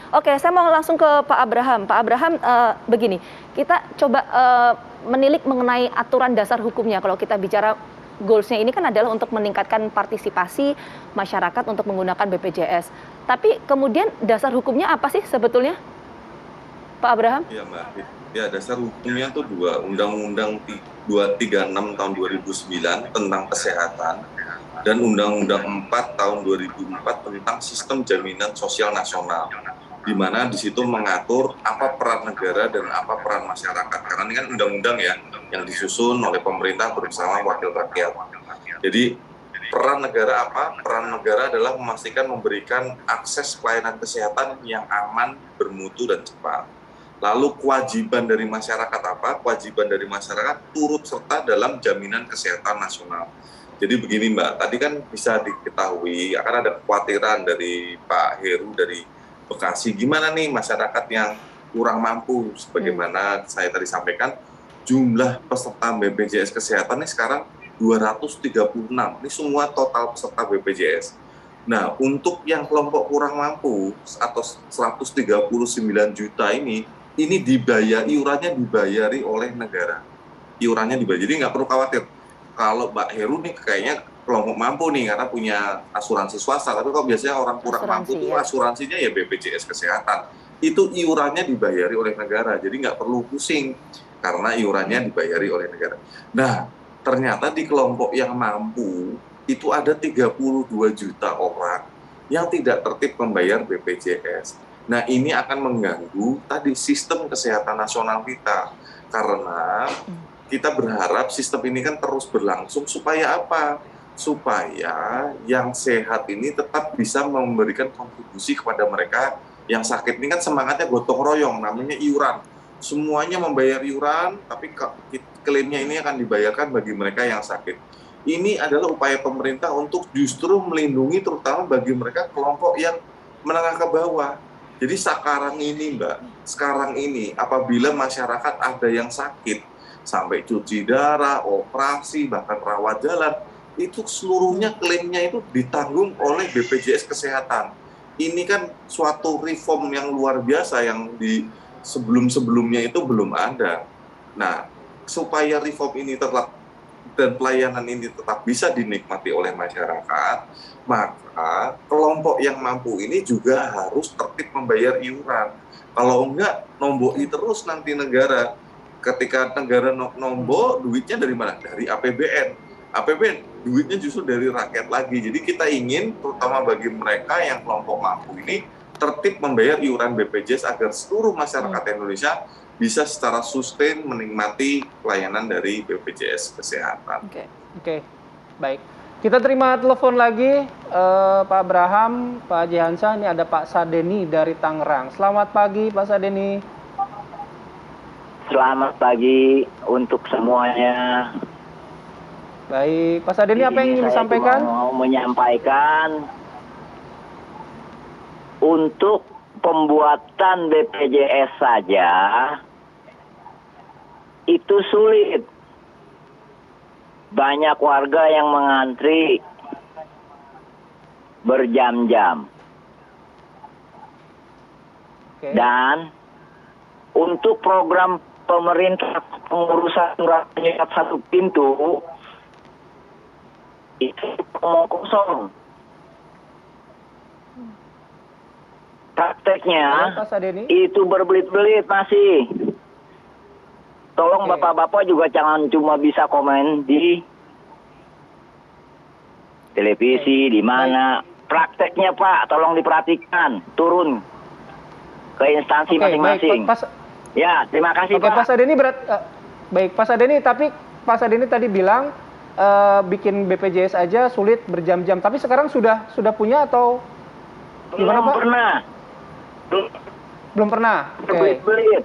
Oke, saya mau langsung ke Pak Abraham. Pak Abraham, begini, kita coba menilik mengenai aturan dasar hukumnya. Kalau kita bicara goals-nya ini kan adalah untuk meningkatkan partisipasi masyarakat untuk menggunakan BPJS. Tapi kemudian dasar hukumnya apa sih sebetulnya, Pak Abraham? Iya Mbak, ya dasar hukumnya tuh dua, Undang-Undang 236 tahun 2009 tentang kesehatan dan Undang-Undang 4 tahun 2004 tentang sistem jaminan sosial nasional, di mana di situ mengatur apa peran negara dan apa peran masyarakat. Karena ini kan undang-undang ya, yang disusun oleh pemerintah bersama wakil rakyat. Jadi peran negara apa? Peran negara adalah memastikan memberikan akses pelayanan kesehatan yang aman, bermutu, dan cepat. Lalu kewajiban dari masyarakat apa? Kewajiban dari masyarakat turut serta dalam jaminan kesehatan nasional. Jadi begini Mbak, tadi kan bisa diketahui akan ada kekhawatiran dari Pak Heru dari Bekasi, gimana nih masyarakat yang kurang mampu, sebagaimana saya tadi sampaikan, jumlah peserta BPJS Kesehatan ini sekarang 236, ini semua total peserta BPJS. Nah, untuk yang kelompok kurang mampu atau 139 juta ini iurannya dibayari oleh negara. Iurannya dibayar, jadi nggak perlu khawatir. Kalau Mbak Heru nih kayaknya kelompok mampu nih karena punya asuransi swasta, tapi kalau biasanya orang kurang mampu tuh asuransinya ya BPJS Kesehatan. Itu iurannya dibayari oleh negara, jadi nggak perlu pusing karena iurannya dibayari oleh negara. Nah, ternyata di kelompok yang mampu itu ada 32 juta orang yang tidak tertib membayar BPJS. Nah, ini akan mengganggu tadi sistem kesehatan nasional kita. Karena kita berharap sistem ini kan terus berlangsung supaya apa? Supaya yang sehat ini tetap bisa memberikan kontribusi kepada mereka yang sakit. Ini kan semangatnya gotong royong, namanya iuran. Semuanya membayar iuran, tapi klaimnya ini akan dibayarkan bagi mereka yang sakit. Ini adalah upaya pemerintah untuk justru melindungi terutama bagi mereka kelompok yang menengah ke bawah. Jadi sekarang ini Mbak, sekarang ini apabila masyarakat ada yang sakit, sampai cuci darah, operasi, bahkan rawat jalan, itu seluruhnya klaimnya itu ditanggung oleh BPJS Kesehatan. Ini kan suatu reform yang luar biasa yang di sebelum-sebelumnya itu belum ada. Nah, supaya reform ini tetap dan pelayanan ini tetap bisa dinikmati oleh masyarakat, maka kelompok yang mampu ini juga harus tertib membayar iuran. Kalau enggak, nomboi terus nanti negara. Ketika negara nombok, duitnya dari mana? Dari APBN. APBN, duitnya justru dari rakyat lagi. Jadi kita ingin, terutama bagi mereka yang kelompok mampu ini, tertib membayar iuran BPJS agar seluruh masyarakat Indonesia bisa secara sustain menikmati pelayanan dari BPJS Kesehatan. Oke, baik. Kita terima telepon lagi, Pak Abraham, Pak Haji Hansa. Ini ada Pak Sadeni dari Tangerang. Selamat pagi, Pak Sadeni. Selamat pagi untuk semuanya. Baik, Pak Sadeni, apa yang ingin disampaikan? Saya mau menyampaikan untuk pembuatan BPJS saja itu sulit. Banyak warga yang mengantri berjam-jam. Dan untuk program pemerintah pengurusan surat penyihab satu pintu itu omong kosong. Prakteknya itu berbelit-belit masih. Tolong bapak-bapak juga jangan cuma bisa komen di televisi, di mana. Prakteknya Pak, tolong diperhatikan, turun ke instansi masing-masing. Ya, terima kasih Pak. Pak Sadeni baik Pak Sadeni, tapi Pak Sadeni tadi bilang bikin BPJS aja sulit berjam-jam. Tapi sekarang sudah punya atau gimana Pak? Belum pernah. Berbelit-belit.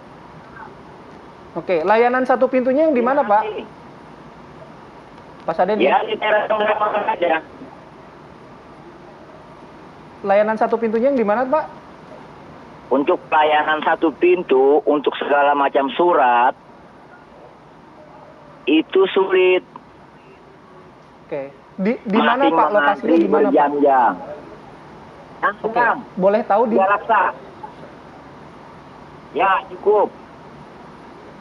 Oke, layanan satu pintunya yang di mana Pak? Pak Sadeni? Ya, di daerah Tangerang saja. Layanan satu pintunya yang di mana Pak? Untuk pelayanan satu pintu, untuk segala macam surat, itu sulit. Oke, di mana Pak lokasinya? Di mana Pak? Berjam-jam. Oke, boleh tahu di Laksa. Ya, cukup.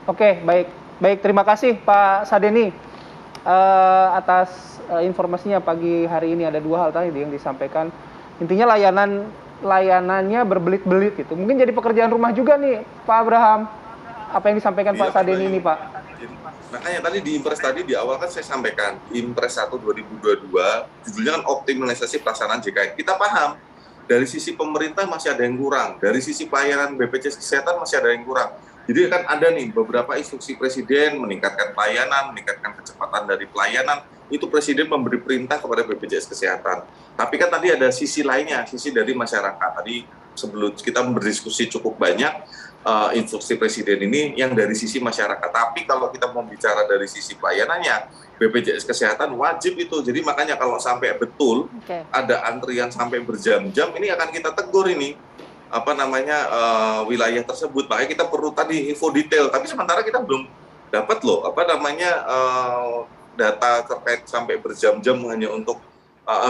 Oke, baik. Baik, terima kasih Pak Sadeni atas informasinya pagi hari ini. Ada 2 hal tadi yang disampaikan. Intinya layanannya berbelit-belit gitu. Mungkin jadi pekerjaan rumah juga nih Pak Abraham. Apa yang disampaikan Pak Sadeni ini, Pak? Makanya tadi di Impres tadi di awal kan saya sampaikan, Impres 1 2022 judulnya kan optimalisasi pelaksanaan JKN. Kita paham dari sisi pemerintah masih ada yang kurang, dari sisi pelayanan BPJS Kesehatan masih ada yang kurang. Jadi kan ada nih beberapa instruksi Presiden meningkatkan pelayanan, meningkatkan kecepatan dari pelayanan, itu Presiden memberi perintah kepada BPJS Kesehatan. Tapi kan tadi ada sisi lainnya, sisi dari masyarakat. Tadi sebelum kita berdiskusi cukup banyak, instruksi Presiden ini yang dari sisi masyarakat. Tapi kalau kita mau bicara dari sisi pelayanannya, BPJS Kesehatan wajib itu. Jadi makanya kalau sampai betul ada antrian sampai berjam-jam, ini akan kita tegur ini wilayah tersebut. Makanya kita perlu tadi info detail. Tapi sementara kita belum dapat loh data terkait sampai berjam-jam hanya untuk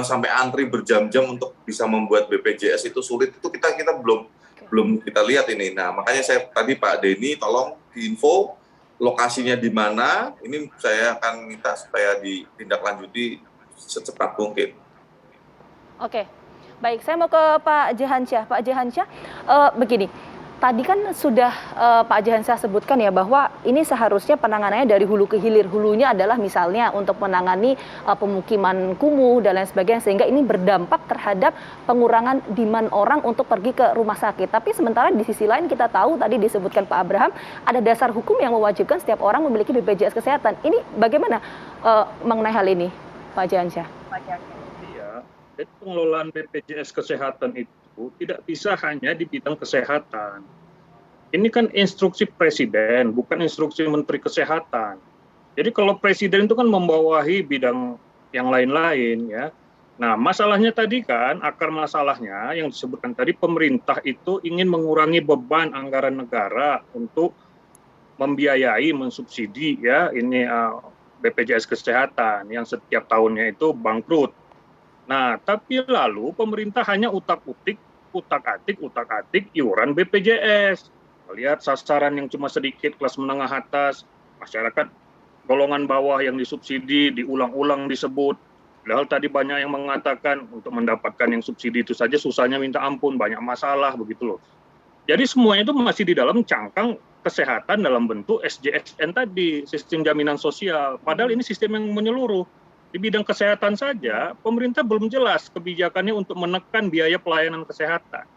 sampai antri berjam-jam untuk bisa membuat BPJS itu sulit. Itu kita belum kita lihat ini. Nah, makanya saya tadi Pak Denny tolong diinfo lokasinya di mana. Ini saya akan minta supaya ditindaklanjuti secepat mungkin. Oke, baik. Saya mau ke Pak Jehansyah. Pak Jehansyah, begini. Tadi kan sudah Pak Jehansyah sebutkan ya bahwa ini seharusnya penanganannya dari hulu ke hilir. Hulunya adalah misalnya untuk menangani pemukiman kumuh dan lain sebagainya, sehingga ini berdampak terhadap pengurangan demand orang untuk pergi ke rumah sakit. Tapi sementara di sisi lain kita tahu tadi disebutkan Pak Abraham ada dasar hukum yang mewajibkan setiap orang memiliki BPJS Kesehatan. Ini bagaimana mengenai hal ini, Pak Jehansyah? Iya, jadi pengelolaan BPJS Kesehatan itu tidak bisa hanya di bidang kesehatan. Ini kan instruksi Presiden, bukan instruksi Menteri Kesehatan. Jadi kalau Presiden itu kan membawahi bidang yang lain-lain ya. Nah, masalahnya tadi kan, akar masalahnya yang disebutkan tadi, pemerintah itu ingin mengurangi beban anggaran negara untuk membiayai, mensubsidi ya ini BPJS Kesehatan yang setiap tahunnya itu bangkrut. Nah, tapi lalu pemerintah hanya utak-atik iuran BPJS. Lihat sasaran yang cuma sedikit, kelas menengah atas, masyarakat golongan bawah yang disubsidi, diulang-ulang disebut. Padahal tadi banyak yang mengatakan untuk mendapatkan yang subsidi itu saja susahnya minta ampun, banyak masalah begitu loh. Jadi semuanya itu masih di dalam cangkang kesehatan dalam bentuk SJSN tadi, sistem jaminan sosial. Padahal ini sistem yang menyeluruh. Di bidang kesehatan saja, pemerintah belum jelas kebijakannya untuk menekan biaya pelayanan kesehatan.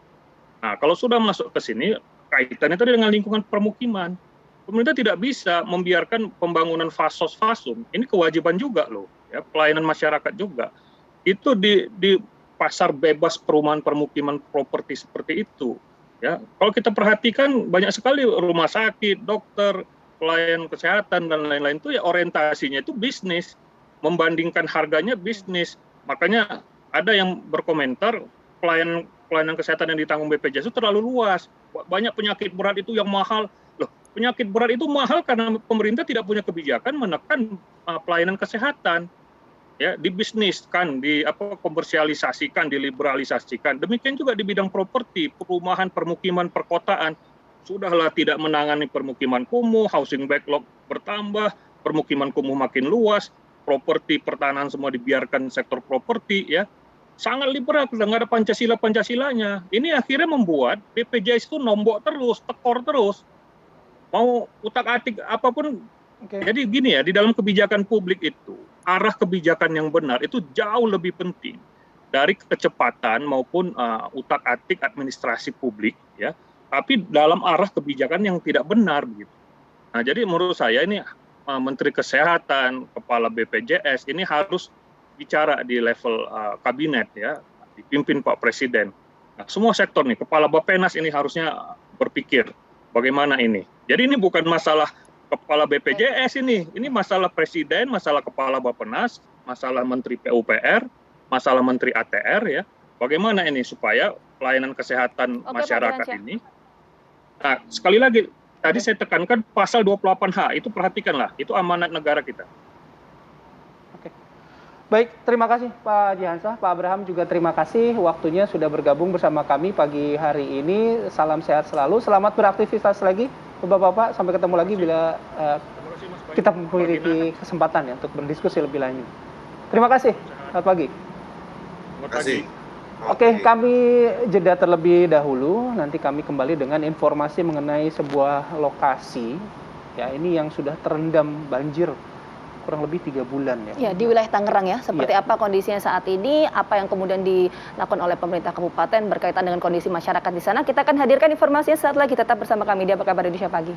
Nah, kalau sudah masuk ke sini, kaitannya tadi dengan lingkungan permukiman. Pemerintah tidak bisa membiarkan pembangunan fasos-fasum. Ini kewajiban juga loh, ya, pelayanan masyarakat juga. Itu di pasar bebas perumahan permukiman properti seperti itu. Ya, kalau kita perhatikan banyak sekali rumah sakit, dokter, pelayanan kesehatan dan lain-lain itu ya orientasinya itu bisnis. Membandingkan harganya bisnis. Makanya ada yang berkomentar pelayanan kesehatan yang ditanggung BPJS itu terlalu luas. Banyak penyakit berat itu yang mahal. Loh, penyakit berat itu mahal karena pemerintah tidak punya kebijakan menekan pelayanan kesehatan. Ya, dibisniskan, komersialisasikan, diliberalisasikan. Demikian juga di bidang properti, perumahan, permukiman, perkotaan. Sudahlah tidak menangani permukiman kumuh, housing backlog bertambah, permukiman kumuh makin luas. Properti, pertahanan semua dibiarkan sektor properti ya. Sangat liberal, nggak ada Pancasila-Pancasilanya. Ini akhirnya membuat BPJS itu nombok terus, tekor terus. Mau utak-atik apapun. Jadi gini ya, di dalam kebijakan publik itu, arah kebijakan yang benar itu jauh lebih penting dari kecepatan maupun utak-atik administrasi publik ya. Tapi dalam arah kebijakan yang tidak benar begitu. Nah, jadi menurut saya ini Menteri Kesehatan, Kepala BPJS ini harus bicara di level kabinet ya, dipimpin Pak Presiden. Nah, semua sektor nih, Kepala Bappenas ini harusnya berpikir bagaimana ini. Jadi ini bukan masalah Kepala BPJS ini masalah Presiden, masalah Kepala Bappenas, masalah Menteri PUPR, masalah Menteri ATR ya. Bagaimana ini supaya pelayanan kesehatan masyarakat ini. Nah, sekali lagi tadi saya tekankan pasal 28H, itu perhatikanlah, itu amanat negara kita. Oke. Baik, terima kasih Pak Jihansah, Pak Abraham juga terima kasih waktunya sudah bergabung bersama kami pagi hari ini. Salam sehat selalu, selamat beraktivitas lagi Bapak-bapak, sampai ketemu lagi bila kita memiliki kesempatan ya untuk berdiskusi lebih lanjut. Terima kasih, selamat pagi. Terima kasih. Oke, kami jeda terlebih dahulu, nanti kami kembali dengan informasi mengenai sebuah lokasi ya ini yang sudah terendam banjir kurang lebih 3 bulan ya. Ya, di wilayah Tangerang ya. Seperti apa kondisinya saat ini, apa yang kemudian dilakukan oleh pemerintah kabupaten berkaitan dengan kondisi masyarakat di sana. Kita akan hadirkan informasinya saat lagi, tetap bersama kami di Apa Kabar Indonesia Pagi.